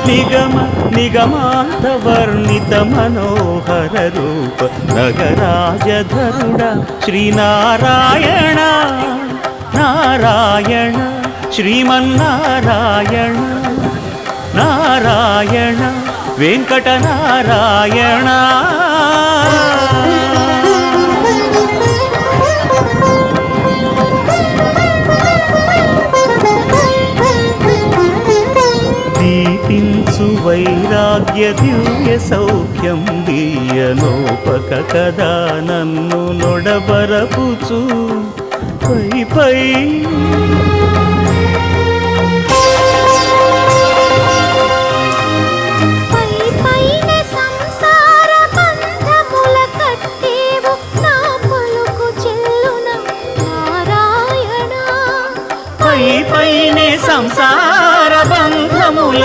నిగమ నిగమాంత వర్ణిత మనోహర రూప నగరాజధరుడ శ్రీనారాయణ నారాయణ శ్రీమన్నారాయణ నారాయణ వెంకటనారాయణ. దీపించు వైరాగ్య దివ్య సౌఖ్యం దీయనోపక కదా నన్ను నొడబరపుచు పై పై పైనే సంసార బంధముల